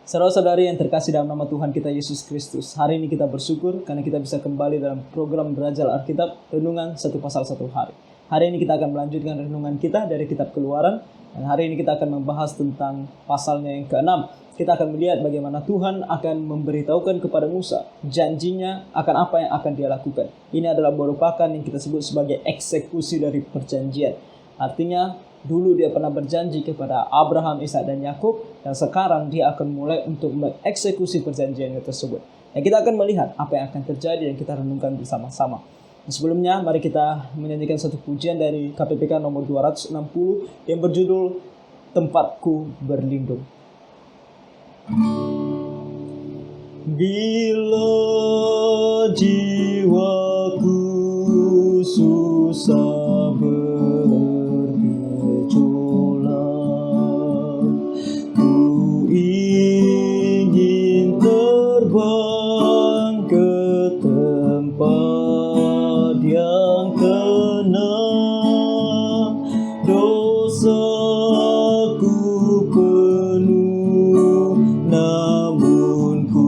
Saudara-saudari yang terkasih dalam nama Tuhan kita Yesus Kristus, hari ini kita bersyukur karena kita bisa kembali dalam program Belajar Alkitab Renungan Satu Pasal Satu Hari. Hari ini kita akan melanjutkan renungan kita dari kitab Keluaran, dan hari ini kita akan membahas tentang pasalnya yang ke-6. Kita akan melihat bagaimana Tuhan akan memberitahukan kepada Musa janjinya akan apa yang akan dia lakukan. Ini adalah merupakan yang kita sebut sebagai eksekusi dari perjanjian. Artinya dulu dia pernah berjanji kepada Abraham, Ishak dan Yakub, dan sekarang dia akan mulai untuk mengeksekusi perjanjian tersebut. Dan kita akan melihat apa yang akan terjadi dan kita renungkan bersama-sama. Sebelumnya mari kita menyanyikan satu pujian dari KPPK nomor 260 yang berjudul Tempatku Berlindung. Bila jiwaku susah bergejolak, ku ingin terbang ke tempat yang tenang. Dosaku penuh, namun ku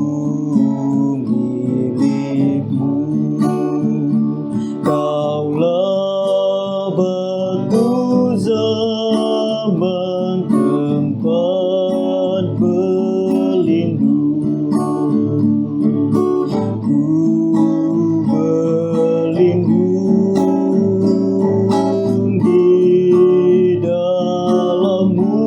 milikmu. Kaulah batu zaman, tempat berlindung. Ku berlindung di dalammu.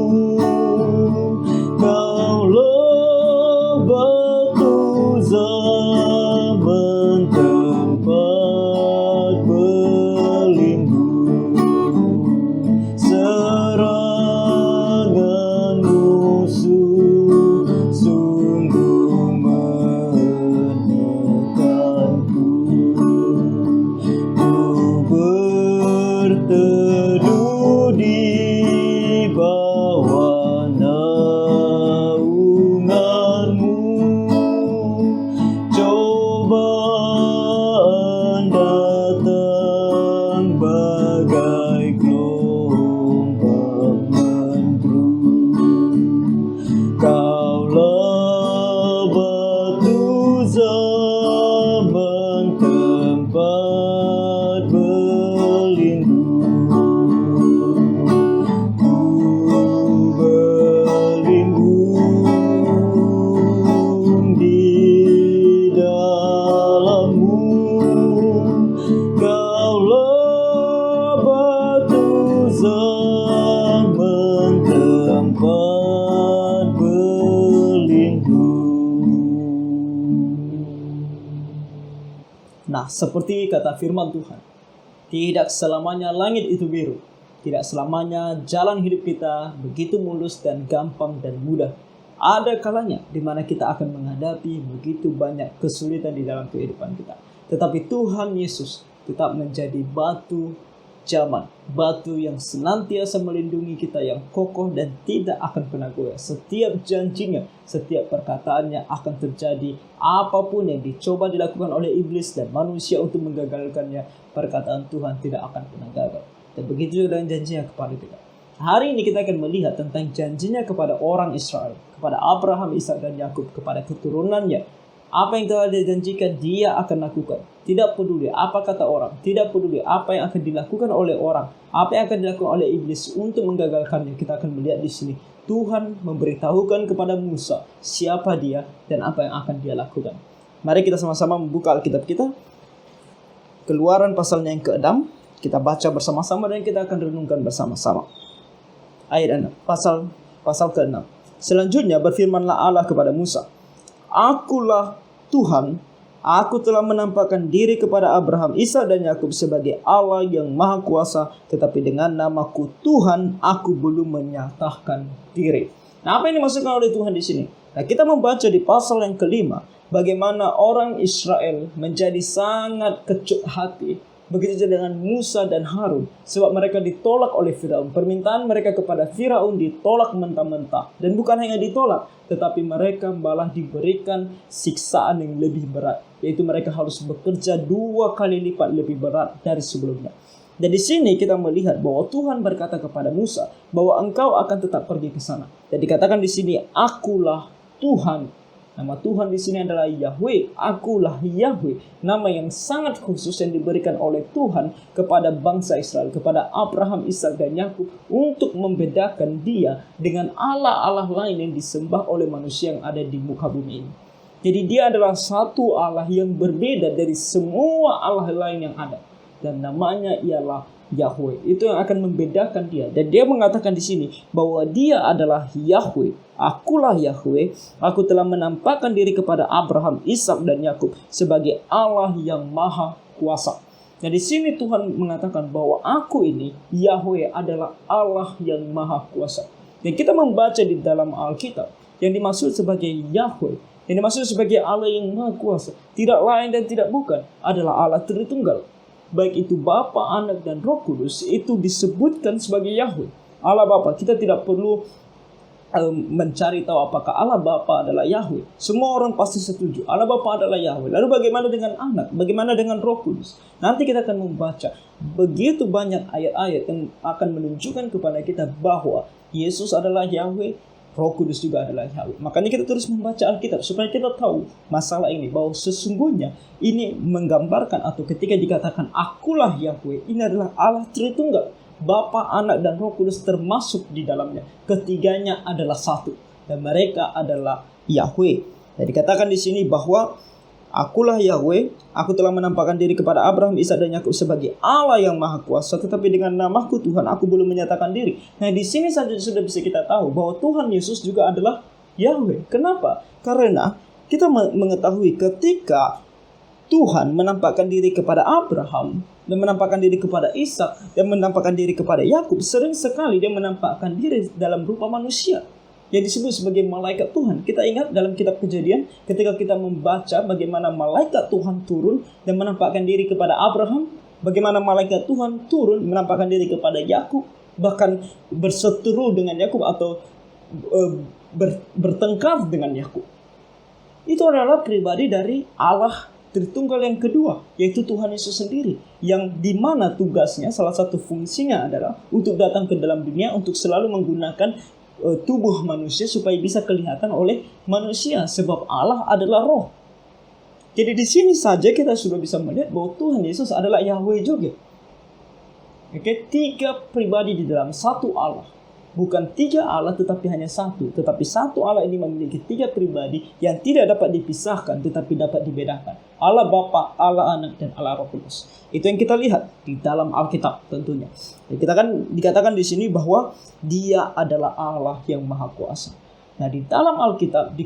Kaulah batu zaman, tempat berlindung. Serangan musuh sungguh menekanku. Ku berteduh di bawah naunganmu. Cobaan datang bagai gelombang mendung. Kaulah batu zaman, tempat berlindung. Ku berlindung di dalammu. Kaulah batu zaman, tempat berlindung. Nah, seperti kata firman Tuhan, tidak selamanya langit itu biru. Tidak selamanya jalan hidup kita begitu mulus dan gampang dan mudah. Ada kalanya di mana kita akan menghadapi begitu banyak kesulitan di dalam kehidupan kita. Tetapi Tuhan Yesus tetap menjadi batu zaman, batu yang senantiasa melindungi kita, yang kokoh dan tidak akan pernah goyah. Setiap janjinya, setiap perkataannya akan terjadi. Apapun yang dicoba dilakukan oleh iblis dan manusia untuk menggagalkannya, perkataan Tuhan tidak akan pernah gagal. Dan begitu juga dengan janjinya kepada kita. Hari ini kita akan melihat tentang janjinya kepada orang Israel, kepada Abraham, Ishak dan Yakub, kepada keturunannya. Apa yang telah dia janjikan dia akan lakukan. Tidak peduli apa kata orang, tidak peduli apa yang akan dilakukan oleh orang, apa yang akan dilakukan oleh iblis untuk menggagalkannya. Kita akan melihat di sini Tuhan memberitahukan kepada Musa siapa dia dan apa yang akan dia lakukan. Mari kita sama-sama membuka Alkitab kita, Keluaran pasalnya yang ke-6. Kita baca bersama-sama dan kita akan renungkan bersama-sama. Ayat 6, pasal ke-6. Selanjutnya berfirmanlah Allah kepada Musa, Akulah Tuhan, aku telah menampakkan diri kepada Abraham, Ishak dan Yakub sebagai Allah yang Maha Kuasa, tetapi dengan namaku Tuhan aku belum menyatakan diri. Nah, apa yang dimaksudkan oleh Tuhan di sini? Nah, kita membaca di pasal yang ke-5 bagaimana orang Israel menjadi sangat kecut hati. Begitu juga dengan Musa dan Harun, sebab mereka ditolak oleh Firaun. Permintaan mereka kepada Firaun ditolak mentah-mentah. Dan bukan hanya ditolak, tetapi mereka malah diberikan siksaan yang lebih berat, yaitu mereka harus bekerja 2 kali lipat lebih berat dari sebelumnya. Dan di sini kita melihat bahwa Tuhan berkata kepada Musa bahwa engkau akan tetap pergi ke sana. Dan dikatakan di sini, akulah Tuhan. Nama Tuhan di sini adalah Yahweh. Akulah Yahweh. Nama yang sangat khusus yang diberikan oleh Tuhan kepada bangsa Israel, kepada Abraham, Ishak, dan Yakub, untuk membedakan dia dengan Allah-Allah lain yang disembah oleh manusia yang ada di muka bumi ini. Jadi dia adalah satu Allah yang berbeda dari semua Allah lain yang ada. Dan namanya ialah Yahweh. Itu yang akan membedakan dia. Dan dia mengatakan di sini bahwa dia adalah Yahweh. Akulah Yahweh. Aku telah menampakkan diri kepada Abraham, Ishak, dan Yakub sebagai Allah yang maha kuasa. Nah, di sini Tuhan mengatakan bahwa aku ini, Yahweh, adalah Allah yang maha kuasa. Dan kita membaca di dalam Alkitab, yang dimaksud sebagai Yahweh, yang dimaksud sebagai Allah yang maha kuasa, tidak lain dan tidak bukan adalah Allah Tritunggal. Baik itu Bapa, Anak, dan Roh Kudus, itu disebutkan sebagai Yahweh. Allah Bapa, kita tidak perlu mencari tahu apakah Allah Bapa adalah Yahweh. Semua orang pasti setuju Allah Bapa adalah Yahweh. Lalu bagaimana dengan Anak? Bagaimana dengan Roh Kudus? Nanti kita akan membaca begitu banyak ayat-ayat yang akan menunjukkan kepada kita bahwa Yesus adalah Yahweh, Roh Kudus juga adalah Yahweh. Makanya kita terus membaca Alkitab supaya kita tahu masalah ini, bahwa sesungguhnya ini menggambarkan, atau ketika dikatakan akulah Yahweh, ini adalah Allah Tritunggal. Bapa, Anak, dan Roh Kudus termasuk di dalamnya. Ketiganya adalah satu dan mereka adalah Yahweh. Jadi dikatakan di sini bahwa akulah Yahweh, aku telah menampakkan diri kepada Abraham, Ishak, dan Yakub sebagai Allah yang maha kuasa, tetapi dengan namaku Tuhan aku belum menyatakan diri. Nah, di sini saja sudah bisa kita tahu bahwa Tuhan Yesus juga adalah Yahweh. Kenapa? Karena kita mengetahui ketika Tuhan menampakkan diri kepada Abraham, dan menampakkan diri kepada Ishak, dan menampakkan diri kepada Yakub, sering sekali dia menampakkan diri dalam rupa manusia yang disebut sebagai malaikat Tuhan. Kita ingat dalam kitab Kejadian ketika kita membaca bagaimana malaikat Tuhan turun dan menampakkan diri kepada Abraham, bagaimana malaikat Tuhan turun menampakkan diri kepada Yakub, bahkan berseteru dengan Yakub atau bertengkar dengan Yakub. Itu adalah pribadi dari Allah Tritunggal yang kedua, yaitu Tuhan Yesus sendiri, yang dimana tugasnya, salah satu fungsinya adalah untuk datang ke dalam dunia untuk selalu menggunakan tubuh manusia supaya bisa kelihatan oleh manusia, sebab Allah adalah roh. Jadi di sini saja kita sudah bisa melihat bahwa Tuhan Yesus adalah Yahweh juga. Oke, tiga pribadi di dalam satu Allah. Bukan tiga Allah tetapi hanya satu. Tetapi satu Allah ini memiliki tiga pribadi yang tidak dapat dipisahkan tetapi dapat dibedakan. Allah Bapa, Allah Anak, dan Allah Roh Kudus. Itu yang kita lihat di dalam Alkitab tentunya. Kita kan dikatakan di sini bahwa Dia adalah Allah yang Maha Kuasa. Nah, di dalam Alkitab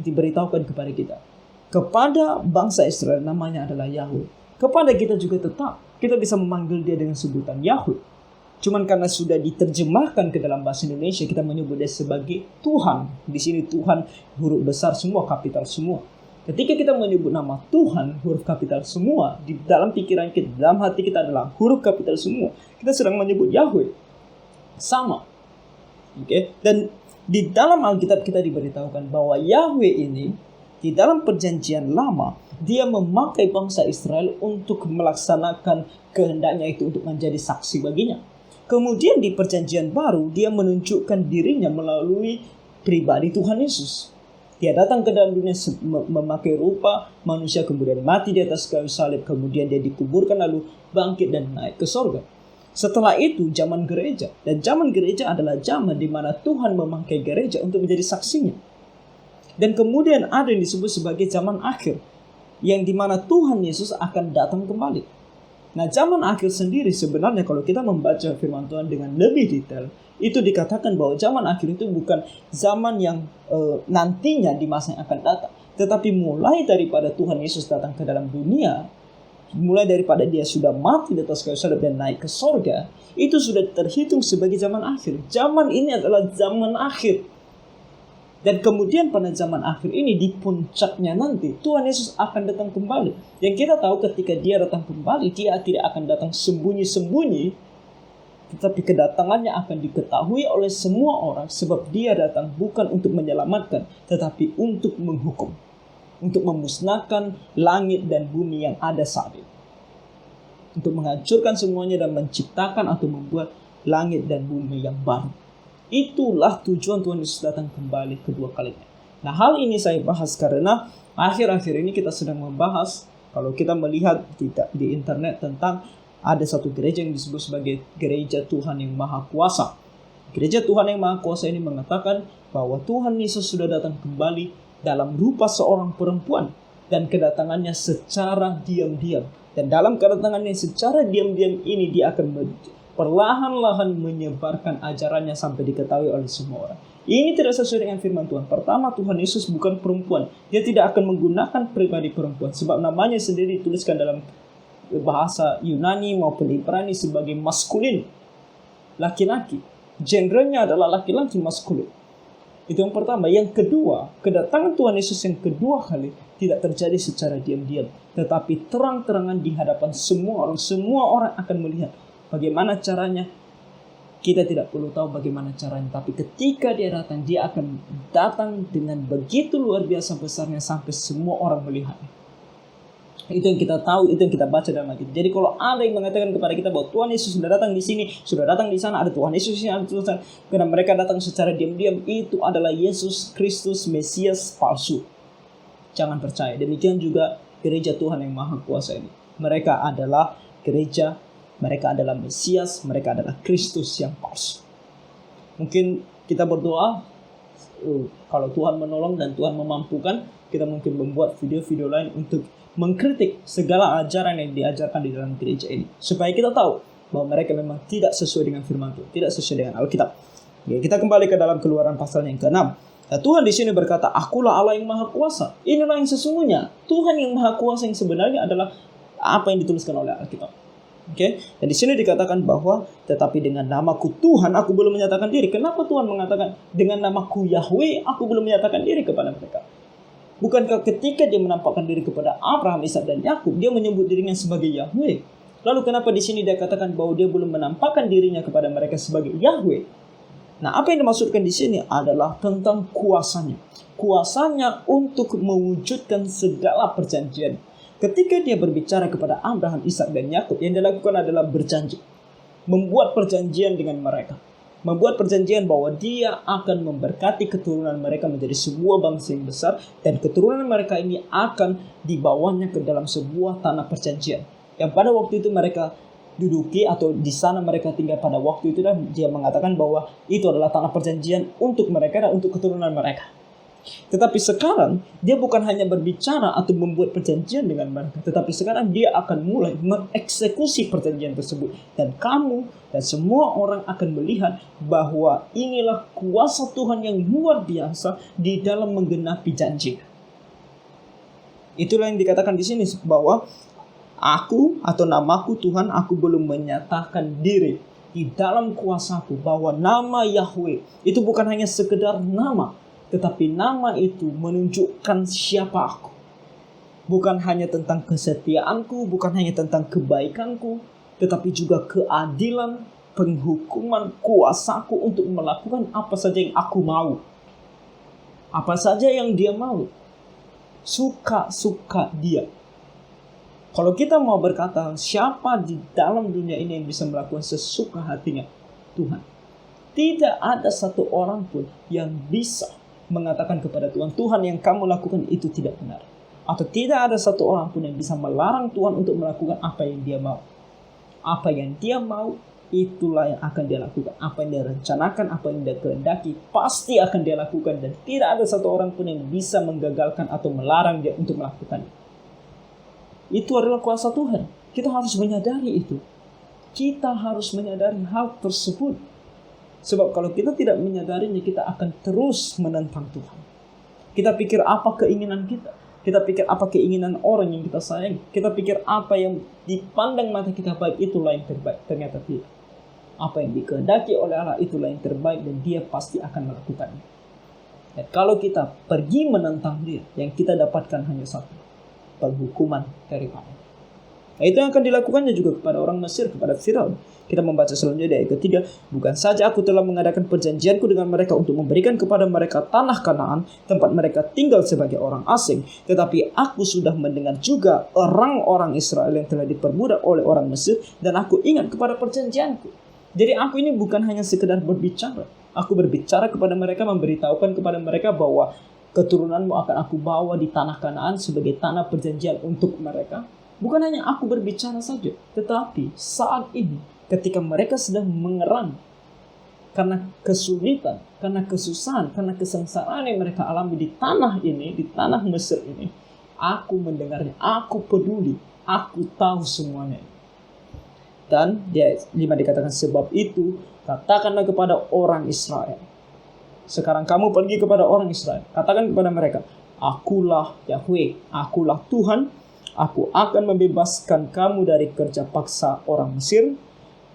diberitahukan kepada kita, kepada bangsa Israel namanya adalah Yahweh. Kepada kita juga tetap kita bisa memanggil Dia dengan sebutan Yahweh. Cuman karena sudah diterjemahkan ke dalam bahasa Indonesia, kita menyebut dia sebagai Tuhan. Di sini Tuhan huruf besar semua, kapital semua. Ketika kita menyebut nama Tuhan huruf kapital semua, di dalam pikiran kita, dalam hati kita adalah huruf kapital semua, kita sedang menyebut Yahweh. Sama. Oke? Dan di dalam Alkitab kita diberitahukan bahwa Yahweh ini di dalam perjanjian lama, Dia memakai bangsa Israel untuk melaksanakan kehendaknya itu, untuk menjadi saksi baginya. Kemudian di perjanjian baru, Dia menunjukkan dirinya melalui pribadi Tuhan Yesus. Dia datang ke dalam dunia memakai rupa manusia, kemudian mati di atas kayu salib, kemudian Dia dikuburkan, lalu bangkit dan naik ke sorga. Setelah itu zaman gereja, dan zaman gereja adalah zaman di mana Tuhan memakai gereja untuk menjadi saksinya. Dan kemudian ada yang disebut sebagai zaman akhir, yang di mana Tuhan Yesus akan datang kembali. Nah, zaman akhir sendiri sebenarnya kalau kita membaca firman Tuhan dengan lebih detail, itu dikatakan bahwa zaman akhir itu bukan zaman yang nantinya di masa yang akan datang. Tetapi mulai daripada Tuhan Yesus datang ke dalam dunia, mulai daripada Dia sudah mati di atas kayu salib dan naik ke sorga, itu sudah terhitung sebagai zaman akhir. Zaman ini adalah zaman akhir. Dan kemudian pada zaman akhir ini, di puncaknya nanti, Tuhan Yesus akan datang kembali. Yang kita tahu ketika Dia datang kembali, Dia tidak akan datang sembunyi-sembunyi, tetapi kedatangannya akan diketahui oleh semua orang, sebab Dia datang bukan untuk menyelamatkan, tetapi untuk menghukum. Untuk memusnahkan langit dan bumi yang ada saat ini. Untuk menghancurkan semuanya dan menciptakan atau membuat langit dan bumi yang baru. Itulah tujuan Tuhan Yesus datang kembali kedua kalinya. Nah, hal ini saya bahas karena akhir-akhir ini kita sedang membahas, kalau kita melihat di internet, tentang ada satu gereja yang disebut sebagai Gereja Tuhan yang Maha Kuasa. Gereja Tuhan yang Maha Kuasa ini mengatakan bahwa Tuhan Yesus sudah datang kembali dalam rupa seorang perempuan, dan kedatangannya secara diam-diam. Dan dalam kedatangannya secara diam-diam ini, dia akan perlahan-lahan menyebarkan ajarannya sampai diketahui oleh semua orang. Ini tidak sesuai dengan firman Tuhan. Pertama, Tuhan Yesus bukan perempuan. Dia tidak akan menggunakan pribadi perempuan, sebab namanya sendiri dituliskan dalam bahasa Yunani maupun Ibrani sebagai maskulin, laki-laki. Genrenya adalah laki-laki, maskulin. Itu yang pertama. Yang kedua, kedatangan Tuhan Yesus yang kedua kali tidak terjadi secara diam-diam, tetapi terang-terangan di hadapan semua orang. Semua orang akan melihat. Bagaimana caranya? Kita tidak perlu tahu bagaimana caranya, tapi ketika dia akan datang dengan begitu luar biasa besarnya sampai semua orang melihatnya. Itu yang kita tahu, itu yang kita baca dalam Alkitab. Jadi kalau ada yang mengatakan kepada kita bahwa Tuhan Yesus sudah datang di sini, sudah datang di sana, ada Tuhan Yesus yang ada di sana, karena mereka datang secara diam-diam, itu adalah Yesus Kristus Mesias palsu. Jangan percaya. Demikian juga gereja Tuhan yang Maha Kuasa ini. Mereka adalah gereja, mereka adalah Mesias, mereka adalah Kristus yang palsu. Mungkin kita berdoa, kalau Tuhan menolong dan Tuhan memampukan, kita mungkin membuat video-video lain untuk mengkritik segala ajaran yang diajarkan di dalam gereja ini, supaya kita tahu bahwa mereka memang tidak sesuai dengan firman Tuhan, tidak sesuai dengan Alkitab. Ya, kita kembali ke dalam Keluaran pasal yang ke-6. Nah, Tuhan di sini berkata, "Akulah Allah yang Maha Kuasa." Inilah yang sesungguhnya. Tuhan yang Maha Kuasa yang sebenarnya adalah apa yang dituliskan oleh Alkitab. Oke, dan di sini dikatakan bahwa tetapi dengan namaku Tuhan aku belum menyatakan diri. Kenapa Tuhan mengatakan dengan namaku Yahweh aku belum menyatakan diri kepada mereka? Bukankah ketika dia menampakkan diri kepada Abraham, Ishak dan Yakub, dia menyebut dirinya sebagai Yahweh? Lalu kenapa di sini dia katakan bahwa dia belum menampakkan dirinya kepada mereka sebagai Yahweh? Nah, apa yang dimaksudkan di sini adalah tentang kuasanya. Kuasanya untuk mewujudkan segala perjanjian. Ketika dia berbicara kepada Abraham, Ishak dan Yakub, yang dilakukan adalah berjanji, membuat perjanjian dengan mereka. Membuat perjanjian bahwa dia akan memberkati keturunan mereka menjadi sebuah bangsa yang besar, dan keturunan mereka ini akan dibawanya ke dalam sebuah tanah perjanjian yang pada waktu itu mereka duduki, atau di sana mereka tinggal pada waktu itu, dan dia mengatakan bahwa itu adalah tanah perjanjian untuk mereka dan untuk keturunan mereka. Tetapi sekarang dia bukan hanya berbicara atau membuat perjanjian dengan mereka, tetapi sekarang dia akan mulai mengeksekusi perjanjian tersebut. Dan kamu dan semua orang akan melihat bahwa inilah kuasa Tuhan yang luar biasa di dalam menggenapi janji. Itulah yang dikatakan di sini, bahwa aku atau namaku Tuhan, aku belum menyatakan diri di dalam kuasaku, bahwa nama Yahweh itu bukan hanya sekedar nama, tetapi nama itu menunjukkan siapa aku. Bukan hanya tentang kesetiaanku, bukan hanya tentang kebaikanku, tetapi juga keadilan, penghukuman, kuasaku untuk melakukan apa saja yang aku mau. Apa saja yang dia mau. Suka-suka dia. Kalau kita mau berkata, siapa di dalam dunia ini yang bisa melakukan sesuka hatinya? Tuhan. Tidak ada satu orang pun yang bisa mengatakan kepada Tuhan, Tuhan yang kamu lakukan itu tidak benar. Atau tidak ada satu orang pun yang bisa melarang Tuhan untuk melakukan apa yang dia mau. Apa yang dia mau, itulah yang akan dia lakukan. Apa yang dia rencanakan, apa yang dia kehendaki, pasti akan dia lakukan. Dan tidak ada satu orang pun yang bisa menggagalkan atau melarang dia untuk melakukannya. Itu adalah kuasa Tuhan. Kita harus menyadari itu. Kita harus menyadari hal tersebut. Sebab kalau kita tidak menyadarinya, kita akan terus menentang Tuhan. Kita pikir apa keinginan kita. Kita pikir apa keinginan orang yang kita sayang. Kita pikir apa yang dipandang mata kita baik, itulah yang terbaik. Ternyata tidak. Apa yang dikehendaki oleh Allah, itulah yang terbaik, dan dia pasti akan melakukannya. Dan kalau kita pergi menentang dia, yang kita dapatkan hanya satu. Penghukuman dari Allah. Nah, itu yang akan dilakukannya juga kepada orang Mesir, kepada Firaun. Kita membaca selanjutnya ayat ketiga. Bukan saja aku telah mengadakan perjanjianku dengan mereka untuk memberikan kepada mereka tanah Kanaan, tempat mereka tinggal sebagai orang asing, tetapi aku sudah mendengar juga orang-orang Israel yang telah diperbudak oleh orang Mesir, dan aku ingat kepada perjanjianku. Jadi aku ini bukan hanya sekedar berbicara. Aku berbicara kepada mereka, memberitahukan kepada mereka bahwa keturunanmu akan aku bawa di tanah Kanaan sebagai tanah perjanjian untuk mereka. Bukan hanya aku berbicara saja, tetapi saat ini ketika mereka sedang mengerang karena kesulitan, karena kesusahan, karena kesengsaraan yang mereka alami di tanah ini, di tanah Mesir ini, aku mendengarnya, aku peduli, aku tahu semuanya. Dan dia 5 dikatakan, sebab itu katakanlah kepada orang Israel. Sekarang kamu pergi kepada orang Israel, katakan kepada mereka, akulah Yahweh, akulah Tuhan, aku akan membebaskan kamu dari kerja paksa orang Mesir.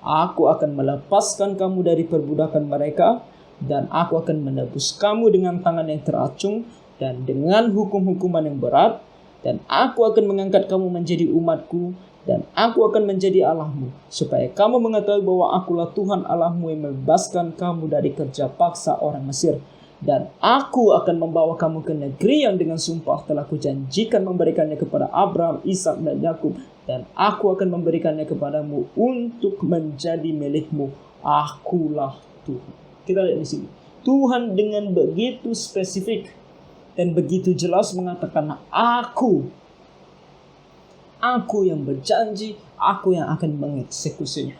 Aku akan melepaskan kamu dari perbudakan mereka, dan aku akan menebus kamu dengan tangan yang teracung dan dengan hukum-hukuman yang berat, dan aku akan mengangkat kamu menjadi umatku, dan aku akan menjadi Allahmu, supaya kamu mengetahui bahwa akulah Tuhan Allahmu yang membebaskan kamu dari kerja paksa orang Mesir. Dan aku akan membawa kamu ke negeri yang dengan sumpah telah kujanjikan memberikannya kepada Abraham, Ishak, dan Yakub. Dan aku akan memberikannya kepadamu untuk menjadi milikmu. Akulah Tuhan. Kita lihat di sini. Tuhan dengan begitu spesifik dan begitu jelas mengatakan, Aku yang berjanji, aku yang akan mengeksekusinya.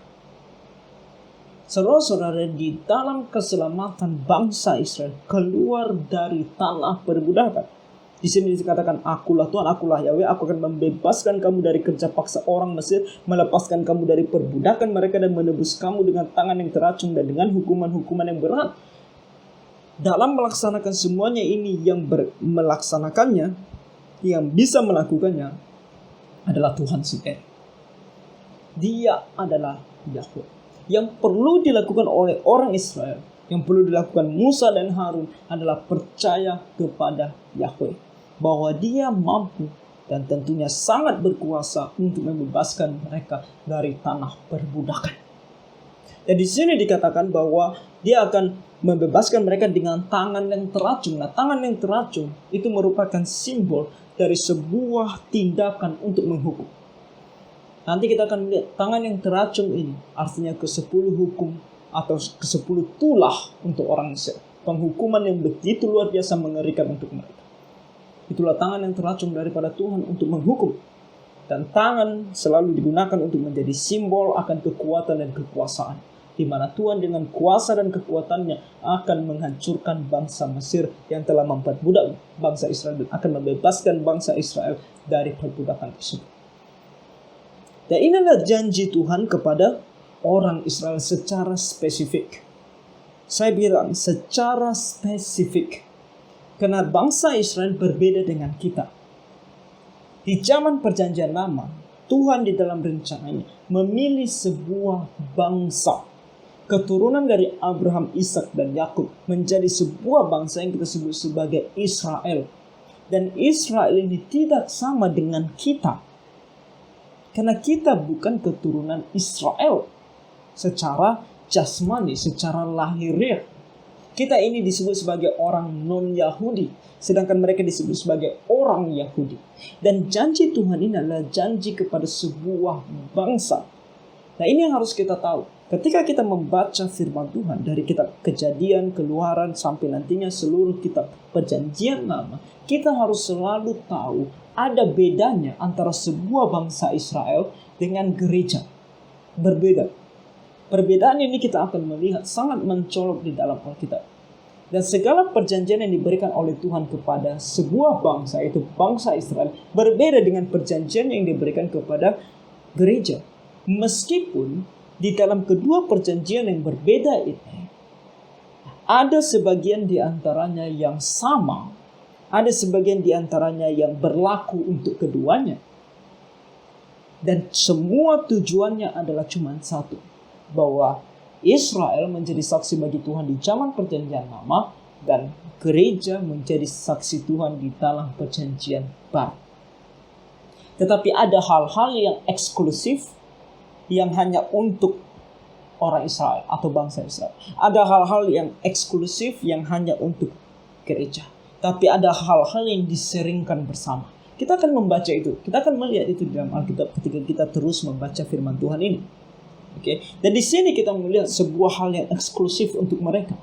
Saudara-saudara, di dalam keselamatan bangsa Israel keluar dari tanah perbudakan. Di sini dikatakan, akulah Tuhan, akulah Yahweh, aku akan membebaskan kamu dari kerja paksa orang Mesir, melepaskan kamu dari perbudakan mereka, dan menebus kamu dengan tangan yang teracung dan dengan hukuman-hukuman yang berat. Dalam melaksanakan semuanya ini, yang melaksanakannya, yang bisa melakukannya adalah Tuhan sendiri. Dia adalah Yahweh. Yang perlu dilakukan oleh orang Israel, yang perlu dilakukan Musa dan Harun adalah percaya kepada Yahweh, bahwa dia mampu dan tentunya sangat berkuasa untuk membebaskan mereka dari tanah perbudakan. Dan di sini dikatakan bahwa dia akan membebaskan mereka dengan tangan yang teracung. Nah, tangan yang teracung itu merupakan simbol dari sebuah tindakan untuk menghukum. Nanti kita akan melihat tangan yang teracung ini artinya ke-10 hukum atau ke-10 tulah untuk orang Mesir. Penghukuman yang begitu luar biasa mengerikan untuk mereka. Itulah tangan yang teracung daripada Tuhan untuk menghukum. Dan tangan selalu digunakan untuk menjadi simbol akan kekuatan dan kekuasaan, di mana Tuhan dengan kuasa dan kekuatannya akan menghancurkan bangsa Mesir yang telah memperbudak bangsa Israel, dan akan membebaskan bangsa Israel dari perbudakan tersebut. Dan inilah janji Tuhan kepada orang Israel secara spesifik. Saya bilang secara spesifik, karena bangsa Israel berbeda dengan kita. Di zaman perjanjian lama, Tuhan di dalam rencananya memilih sebuah bangsa, keturunan dari Abraham, Ishak, dan Yakub, menjadi sebuah bangsa yang kita sebut sebagai Israel. Dan Israel ini tidak sama dengan kita, karena kita bukan keturunan Israel secara jasmani, secara lahiriah. Kita ini disebut sebagai orang non-Yahudi, sedangkan mereka disebut sebagai orang Yahudi. Dan janji Tuhan ini adalah janji kepada sebuah bangsa. Nah, ini yang harus kita tahu. Ketika kita membaca firman Tuhan dari kitab Kejadian, Keluaran, sampai nantinya seluruh kitab Perjanjian Lama, kita harus selalu tahu ada bedanya antara sebuah bangsa Israel dengan gereja. Berbeda. Perbedaan ini kita akan melihat sangat mencolok di dalam Alkitab. Dan segala perjanjian yang diberikan oleh Tuhan kepada sebuah bangsa, yaitu bangsa Israel, berbeda dengan perjanjian yang diberikan kepada gereja. Meskipun di dalam kedua perjanjian yang berbeda ini, ada sebagian di antaranya yang sama, ada sebagian di antaranya yang berlaku untuk keduanya. Dan semua tujuannya adalah cuma satu, bahwa Israel menjadi saksi bagi Tuhan di zaman perjanjian lama, dan gereja menjadi saksi Tuhan di dalam perjanjian baru. Tetapi ada hal-hal yang eksklusif yang hanya untuk orang Israel atau bangsa Israel. Ada hal-hal yang eksklusif yang hanya untuk gereja. Tapi ada hal-hal yang diseringkan bersama. Kita akan membaca itu. Kita akan melihat itu di dalam Alkitab ketika kita terus membaca firman Tuhan ini. Oke. Dan di sini kita melihat sebuah hal yang eksklusif untuk mereka.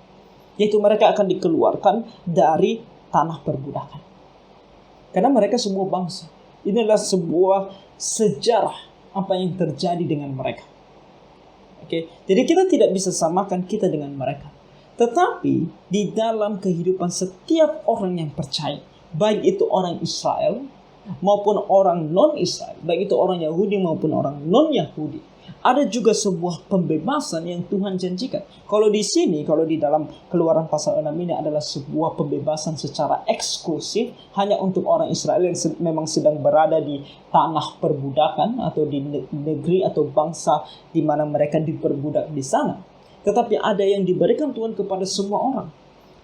Yaitu mereka akan dikeluarkan dari tanah perbudakan. Karena mereka semua bangsa. Ini adalah sebuah sejarah apa yang terjadi dengan mereka. Oke, jadi kita tidak bisa samakan kita dengan mereka. Tetapi di dalam kehidupan setiap orang yang percaya, baik itu orang Israel maupun orang non-Israel, baik itu orang Yahudi maupun orang non-Yahudi, ada juga sebuah pembebasan yang Tuhan janjikan. Kalau di sini, kalau di dalam Keluaran pasal 6 ini adalah sebuah pembebasan secara eksklusif hanya untuk orang Israel yang memang sedang berada di tanah perbudakan atau di negeri atau bangsa di mana mereka diperbudak di sana. Tetapi ada yang diberikan Tuhan kepada semua orang,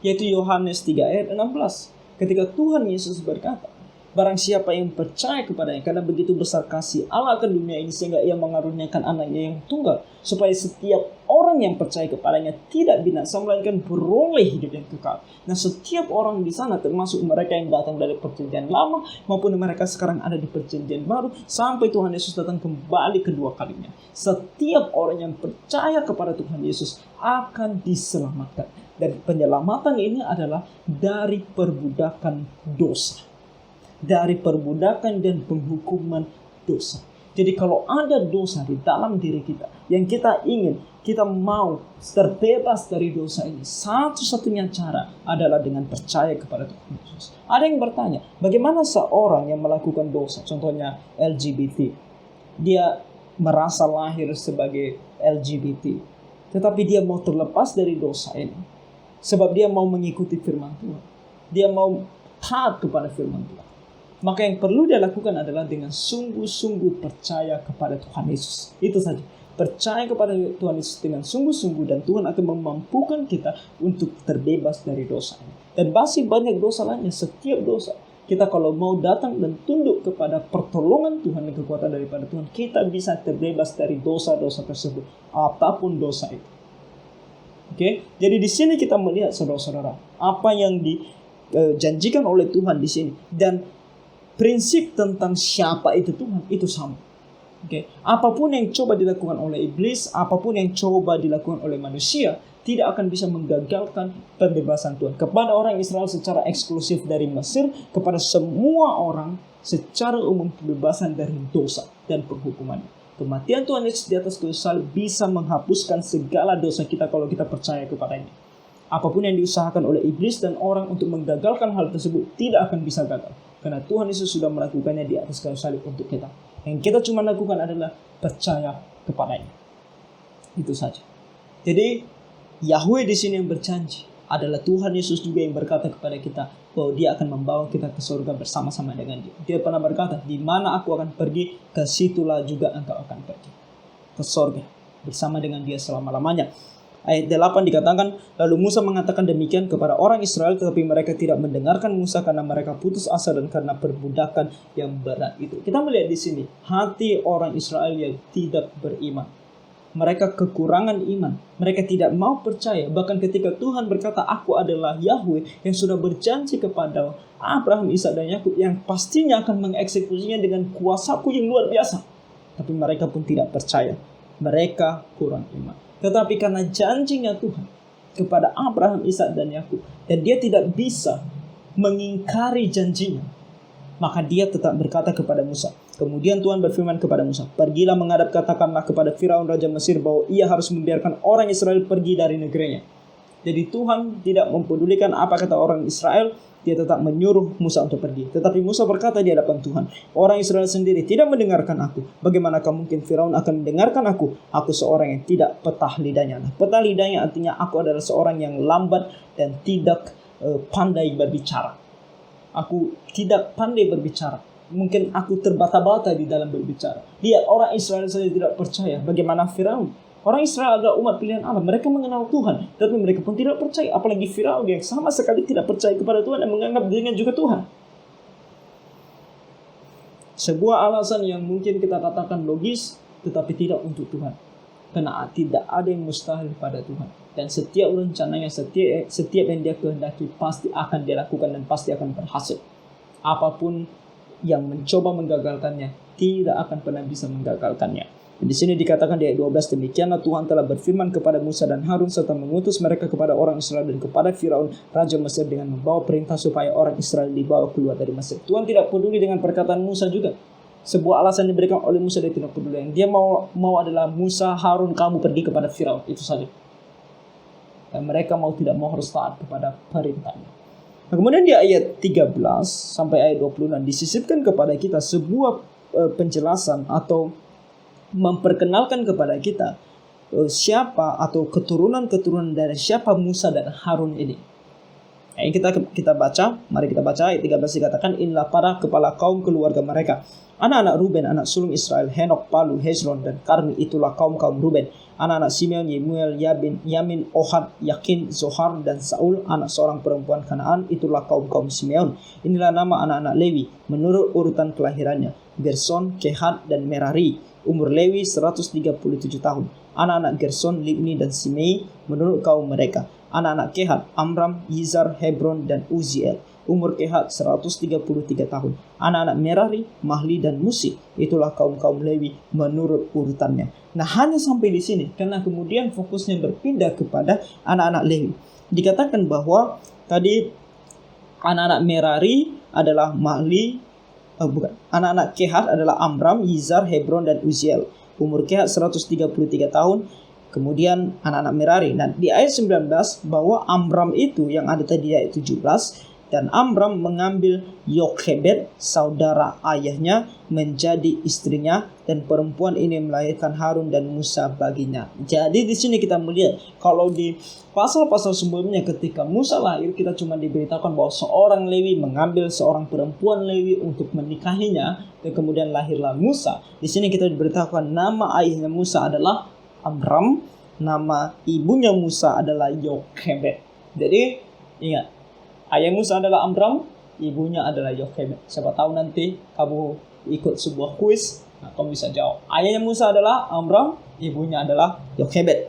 yaitu Yohanes 3 ayat 16. Ketika Tuhan Yesus berkata, barang siapa yang percaya kepadanya, karena begitu besar kasih Allah akan dunia ini sehingga ia mengaruniakan anaknya yang tunggal, supaya setiap orang yang percaya kepadanya tidak binasa melainkan beroleh hidup yang kekal. Nah, setiap orang di sana, termasuk mereka yang datang dari perjanjian lama maupun mereka sekarang ada di perjanjian baru, sampai Tuhan Yesus datang kembali kedua kalinya, setiap orang yang percaya kepada Tuhan Yesus akan diselamatkan. Dan penyelamatan ini adalah dari perbudakan dosa, dari perbudakan dan penghukuman dosa. Jadi kalau ada dosa di dalam diri kita yang kita ingin, kita mau terbebas dari dosa ini, satu-satunya cara adalah dengan percaya kepada Tuhan Yesus. Ada yang bertanya, bagaimana seorang yang melakukan dosa, contohnya LGBT, dia merasa lahir sebagai LGBT, tetapi dia mau terlepas dari dosa ini, sebab dia mau mengikuti firman Tuhan, dia mau taat kepada firman Tuhan. Maka yang perlu dia lakukan adalah dengan sungguh-sungguh percaya kepada Tuhan Yesus. Itu saja. Percaya kepada Tuhan Yesus dengan sungguh-sungguh, dan Tuhan akan memampukan kita untuk terbebas dari dosa ini. Dan masih banyak dosa lainnya. Setiap dosa, kita kalau mau datang dan tunduk kepada pertolongan Tuhan dan kekuatan daripada Tuhan, kita bisa terbebas dari dosa-dosa tersebut, apapun dosa itu. Oke? Jadi di sini kita melihat, saudara-saudara, apa yang dijanjikan oleh Tuhan di sini, dan prinsip tentang siapa itu Tuhan itu sama. Okay. Apapun yang coba dilakukan oleh iblis, apapun yang coba dilakukan oleh manusia, tidak akan bisa menggagalkan pembebasan Tuhan kepada orang Israel secara eksklusif dari Mesir, kepada semua orang secara umum pembebasan dari dosa dan penghukumannya. Kematian Tuhan Yesus di atas kayu salib bisa menghapuskan segala dosa kita kalau kita percaya kepadanya. Apapun yang diusahakan oleh iblis dan orang untuk menggagalkan hal tersebut tidak akan bisa gagal. Karena Tuhan Yesus sudah melakukannya di atas kayu salib untuk kita. Yang kita cuma lakukan adalah percaya kepadanya. Itu saja. Jadi Yahweh di sini yang berjanji adalah Tuhan Yesus juga yang berkata kepada kita bahwa Dia akan membawa kita ke surga bersama-sama dengan Dia. Dia pernah berkata, di mana aku akan pergi, ke situlah juga engkau akan pergi. Ke surga bersama dengan Dia selama-lamanya. Ayat 8 dikatakan, lalu Musa mengatakan demikian kepada orang Israel, tetapi mereka tidak mendengarkan Musa karena mereka putus asa dan karena perbudakan yang berat itu. Kita melihat di sini hati orang Israel yang tidak beriman. Mereka kekurangan iman. Mereka tidak mau percaya. Bahkan ketika Tuhan berkata, aku adalah Yahweh yang sudah berjanji kepada Abraham, Ishak dan Yakub, yang pastinya akan mengeksekusinya dengan kuasaku yang luar biasa. Tapi mereka pun tidak percaya. Mereka kurang iman. Tetapi karena janjinya Tuhan kepada Abraham, Ishak dan Yakub, dan dia tidak bisa mengingkari janjinya, maka dia tetap berkata kepada Musa. Kemudian Tuhan berfirman kepada Musa, pergilah menghadap, katakanlah kepada Firaun raja Mesir bahwa ia harus membiarkan orang Israel pergi dari negerinya. Jadi Tuhan tidak mempedulikan apa kata orang Israel, dia tetap menyuruh Musa untuk pergi. Tetapi Musa berkata di hadapan Tuhan, orang Israel sendiri tidak mendengarkan aku. Bagaimanakah mungkin Firaun akan mendengarkan aku? Aku seorang yang tidak petah lidahnya. Nah, petah lidahnya artinya aku adalah seorang yang lambat dan tidak pandai berbicara. Aku tidak pandai berbicara. Mungkin aku terbata-bata di dalam berbicara. Lihat, orang Israel saja tidak percaya. Bagaimana Firaun? Orang Israel adalah umat pilihan Allah. Mereka mengenal Tuhan, tapi mereka pun tidak percaya. Apalagi Firaun yang sama sekali tidak percaya kepada Tuhan dan menganggap dirinya juga Tuhan. Sebuah alasan yang mungkin kita katakan logis, tetapi tidak untuk Tuhan. Karena tidak ada yang mustahil pada Tuhan. Dan setiap rencananya, setiap yang dia kehendaki pasti akan dia lakukan dan pasti akan berhasil. Apapun yang mencoba menggagalkannya, tidak akan pernah bisa menggagalkannya. Di sini dikatakan di ayat 12, demikianlah Tuhan telah berfirman kepada Musa dan Harun serta mengutus mereka kepada orang Israel dan kepada Firaun raja Mesir dengan membawa perintah supaya orang Israel dibawa keluar dari Mesir. Tuhan tidak peduli dengan perkataan Musa juga. Sebuah alasan diberikan oleh Musa, dia tidak peduli. Yang dia mau adalah, Musa, Harun, kamu pergi kepada Firaun, itu saja. Dan mereka mau tidak mau harus taat kepada perintahnya. Nah, kemudian di ayat 13 sampai ayat 26 disisipkan kepada kita sebuah penjelasan atau memperkenalkan kepada kita siapa atau keturunan-keturunan dari siapa Musa dan Harun ini. Nah, kita baca, mari kita baca ayat 13 dikatakan, inilah para kepala kaum keluarga mereka. Anak-anak Ruben, anak sulung Israel, Henok, Palu, Hezron, dan Karmi, itulah kaum-kaum Ruben. Anak-anak Simeon, Yemuel, Yamin, Ohad, Yakin, Zohar, dan Saul, anak seorang perempuan Kanaan, itulah kaum-kaum Simeon. Inilah nama anak-anak Lewi, menurut urutan kelahirannya, Gerson, Kehat, dan Merari. Umur Lewi 137 tahun. Anak-anak Gerson, Libni, dan Simei, menurut kaum mereka. Anak-anak Kehat, Amram, Yizar, Hebron, dan Uziel. Umur Kehat 133 tahun. Anak-anak Merari, Mahli, dan Musi. Itulah kaum-kaum Lewi menurut urutannya. Nah, hanya sampai di sini karena kemudian fokusnya berpindah kepada anak-anak Lewi. Dikatakan bahwa tadi anak-anak Merari adalah Mahli, anak-anak Kehat adalah Amram, Yizar, Hebron, dan Uziel. Umur Kehat 133 tahun. Kemudian anak-anak Merari. Nah, di ayat 19 bahwa Amram itu yang ada tadi di ayat 17, dan Amram mengambil Yokhebed, saudara ayahnya, menjadi istrinya, dan perempuan ini melahirkan Harun dan Musa baginya. Jadi di sini kita melihat kalau di pasal-pasal sebelumnya ketika Musa lahir, kita cuma diberitakan bahwa seorang Lewi mengambil seorang perempuan Lewi untuk menikahinya, dan kemudian lahirlah Musa. Di sini kita diberitakan nama ayahnya Musa adalah Amram, nama ibunya Musa adalah Yokhebed. Jadi ingat, ayah Musa adalah Amram, ibunya adalah Yokhebed. Siapa tahu nanti kamu ikut sebuah kuis, kamu bisa jawab. Ayahnya Musa adalah Amram, ibunya adalah Yokhebed.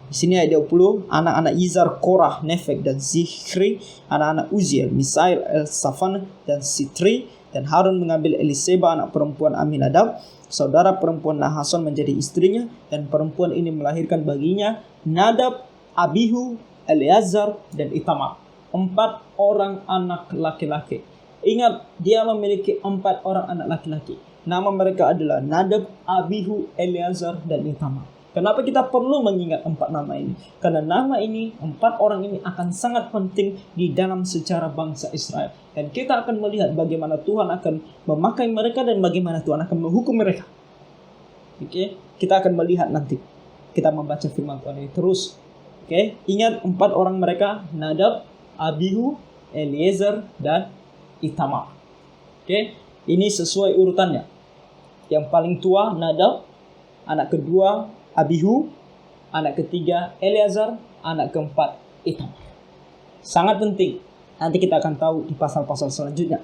Di sini ayat 20, anak-anak Yizar, Korah, Nefek, dan Zichri, anak-anak Uziel, Misael, Elsafan, dan Sitri, dan Harun mengambil Eliseba, anak perempuan Aminadab, saudara perempuan Nahason, menjadi istrinya, dan perempuan ini melahirkan baginya Nadab, Abihu, Eleazar, dan Itamar. 4 orang anak laki-laki. Ingat, dia memiliki 4 orang anak laki-laki. Nama mereka adalah Nadab, Abihu, Eleazar, dan Itamar. Kenapa kita perlu mengingat 4 nama ini? Karena nama ini, 4 orang ini akan sangat penting di dalam sejarah bangsa Israel. Dan kita akan melihat bagaimana Tuhan akan memakai mereka dan bagaimana Tuhan akan menghukum mereka. Oke, kita akan melihat nanti. Kita membaca firman Tuhan ini terus. Oke, ingat 4 orang mereka, Nadab, Abihu, Eliezer, dan Itamar. Oke, ini sesuai urutannya. Yang paling tua Nadab, anak kedua Abihu, anak ketiga Eleazar, anak keempat Itamar. Sangat penting. Nanti kita akan tahu di pasal-pasal selanjutnya.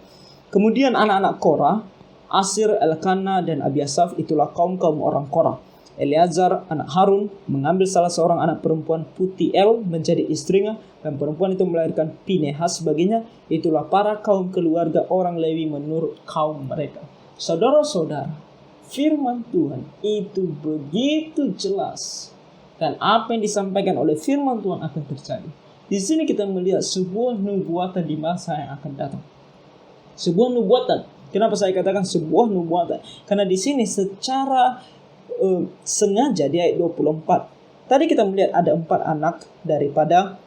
Kemudian anak-anak Korah, Asir, Elkana, dan Abiasaf, itulah kaum-kaum orang Korah. Eleazar, anak Harun, mengambil salah seorang anak perempuan Putiel menjadi istrinya, dan perempuan itu melahirkan Pinehas baginya. Itulah para kaum keluarga orang Lewi menurut kaum mereka. Saudara-saudara, firman Tuhan itu begitu jelas, dan apa yang disampaikan oleh firman Tuhan akan terjadi. Di sini kita melihat sebuah nubuatan di masa yang akan datang. Sebuah nubuatan. Kenapa saya katakan sebuah nubuatan? Karena di sini secara sengaja di ayat 24 tadi kita melihat ada 4 anak daripada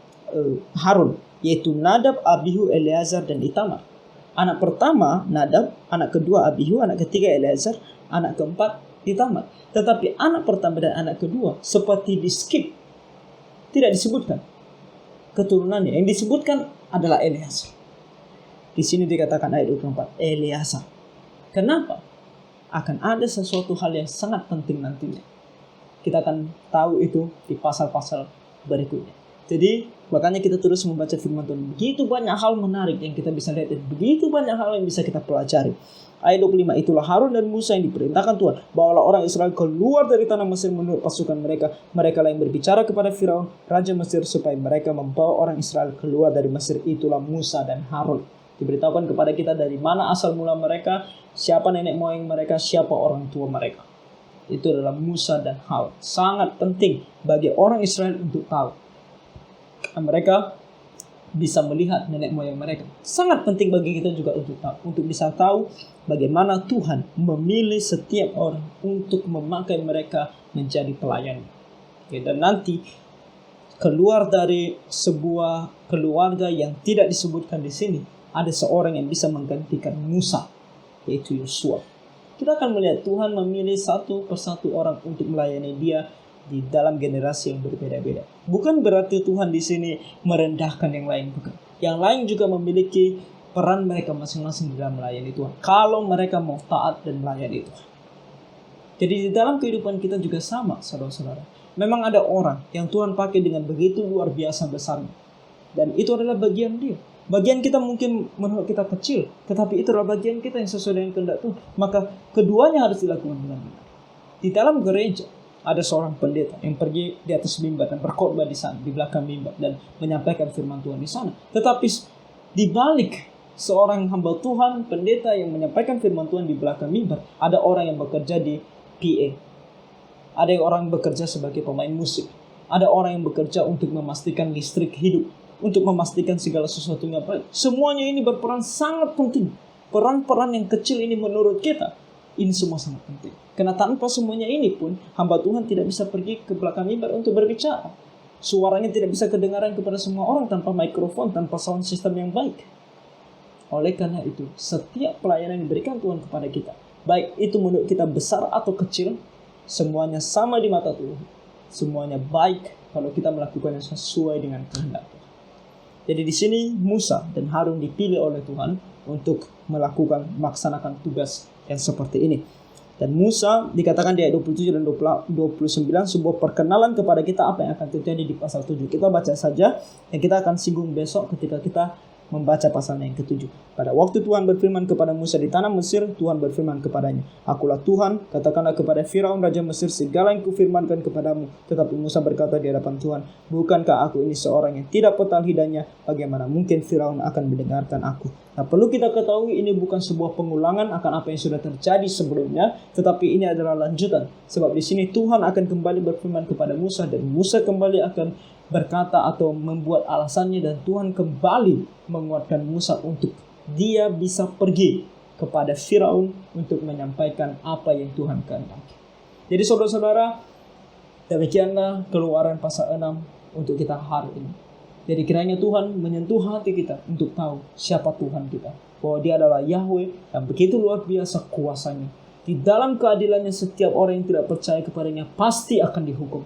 Harun, yaitu Nadab, Abihu, Eleazar, dan Itamar. Anak pertama Nadab, anak kedua Abihu, anak ketiga Eleazar, anak keempat Itamar. Tetapi anak pertama dan anak kedua seperti di skip, tidak disebutkan keturunannya. Yang disebutkan adalah Eleazar. Di sini dikatakan ayat 24 Eleazar. Kenapa? Akan ada sesuatu hal yang sangat penting nantinya. Kita akan tahu itu di pasal-pasal berikutnya. Jadi makanya kita terus membaca firman Tuhan. Begitu banyak hal menarik yang kita bisa lihat, dan begitu banyak hal yang bisa kita pelajari. Ayat 25, itulah Harun dan Musa yang diperintahkan Tuhan, bawalah orang Israel keluar dari tanah Mesir menurut pasukan mereka. Mereka lah yang berbicara kepada Firaun, raja Mesir, supaya mereka membawa orang Israel keluar dari Mesir. Itulah Musa dan Harun. Diberitahukan kepada kita dari mana asal mula mereka, siapa nenek moyang mereka, siapa orang tua mereka. Itu adalah Musa dan Harun. Sangat penting bagi orang Israel untuk tahu. Mereka bisa melihat nenek moyang mereka. Sangat penting bagi kita juga untuk tahu, untuk bisa tahu bagaimana Tuhan memilih setiap orang untuk memakai mereka menjadi pelayan. Dan nanti keluar dari sebuah keluarga yang tidak disebutkan di sini, ada seorang yang bisa menggantikan Musa, yaitu Yosua. Kita akan melihat Tuhan memilih satu persatu orang untuk melayani Dia di dalam generasi yang berbeda-beda. Bukan berarti Tuhan di sini merendahkan yang lain, bukan. Yang lain juga memiliki peran mereka masing-masing di dalam melayani Tuhan, kalau mereka mau taat dan melayani Tuhan. Jadi di dalam kehidupan kita juga sama, saudara-saudara. Memang ada orang yang Tuhan pakai dengan begitu luar biasa besarnya, dan itu adalah bagian Dia. Bagian kita mungkin menurut kita kecil, tetapi itu adalah bagian kita yang sesuai dengan kehendak Tuhan. Maka keduanya harus dilakukan dengan benar. Di dalam gereja ada seorang pendeta yang pergi di atas mimbar dan berkhotbah di sana, di belakang mimbar, dan menyampaikan firman Tuhan di sana. Tetapi di balik seorang hamba Tuhan, pendeta yang menyampaikan firman Tuhan di belakang mimbar, ada orang yang bekerja di PA. Ada orang yang bekerja sebagai pemain musik. Ada orang yang bekerja untuk memastikan listrik hidup, untuk memastikan segala sesuatunya baik. Semuanya ini berperan sangat penting. Peran-peran yang kecil ini menurut kita, ini semua sangat penting. Karena tanpa semuanya ini pun, hamba Tuhan tidak bisa pergi ke belakang mimbar untuk berbicara. Suaranya tidak bisa kedengaran kepada semua orang tanpa mikrofon, tanpa sound system yang baik. Oleh karena itu, setiap pelayanan yang diberikan Tuhan kepada kita, baik itu menurut kita besar atau kecil, semuanya sama di mata Tuhan. Semuanya baik kalau kita melakukannya sesuai dengan kehendak Tuhan. Jadi di sini Musa dan Harun dipilih oleh Tuhan untuk melaksanakan tugas yang seperti ini. Dan Musa dikatakan di ayat 27 dan 29 sebuah perkenalan kepada kita apa yang akan terjadi di pasal 7. Kita baca saja dan kita akan singgung besok ketika kita membaca pasalnya yang ke-7. Pada waktu Tuhan berfirman kepada Musa di tanah Mesir, Tuhan berfirman kepadanya, "Akulah Tuhan, katakanlah kepada Firaun raja Mesir segala yang kufirmankan kepadamu." Tetapi Musa berkata di hadapan Tuhan, "Bukankah aku ini seorang yang tidak petal lidahnya? Bagaimana mungkin Firaun akan mendengarkan aku?" Nah, perlu kita ketahui ini bukan sebuah pengulangan akan apa yang sudah terjadi sebelumnya, tetapi ini adalah lanjutan. Sebab di sini Tuhan akan kembali berfirman kepada Musa dan Musa kembali akan berkata atau membuat alasannya, dan Tuhan kembali menguatkan Musa untuk dia bisa pergi kepada Firaun untuk menyampaikan apa yang Tuhan kehendaki. Jadi saudara-saudara, demikianlah Keluaran pasal 6 untuk kita hari ini. Jadi kiranya Tuhan menyentuh hati kita untuk tahu siapa Tuhan kita, bahwa Dia adalah Yahweh yang begitu luar biasa kuasanya. Di dalam keadilannya setiap orang yang tidak percaya kepadanya pasti akan dihukum.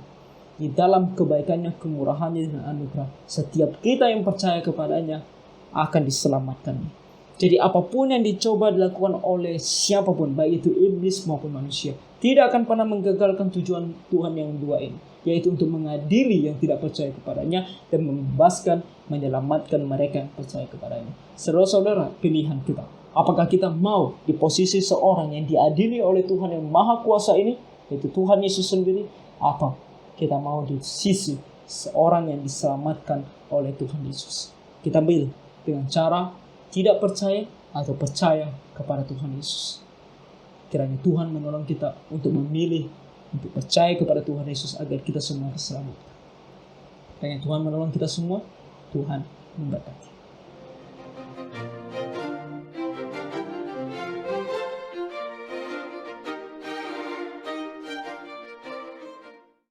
Di dalam kebaikannya, kemurahannya, dan anugerah, setiap kita yang percaya kepadanya akan diselamatkan. Jadi apapun yang dicoba dilakukan oleh siapapun, baik itu iblis maupun manusia, tidak akan pernah menggagalkan tujuan Tuhan yang dua ini, yaitu untuk mengadili yang tidak percaya kepadanya dan membebaskan, menyelamatkan mereka yang percaya kepadanya. Saudara-saudara, pilihan kita, apakah kita mau di posisi seorang yang diadili oleh Tuhan yang Maha Kuasa ini, yaitu Tuhan Yesus sendiri, atau kita mau di sisi seorang yang diselamatkan oleh Tuhan Yesus? Kita pilih dengan cara tidak percaya atau percaya kepada Tuhan Yesus. Kiranya Tuhan menolong kita untuk memilih, untuk percaya kepada Tuhan Yesus agar kita semua diselamatkan. Kiranya Tuhan menolong kita semua. Tuhan memberkati.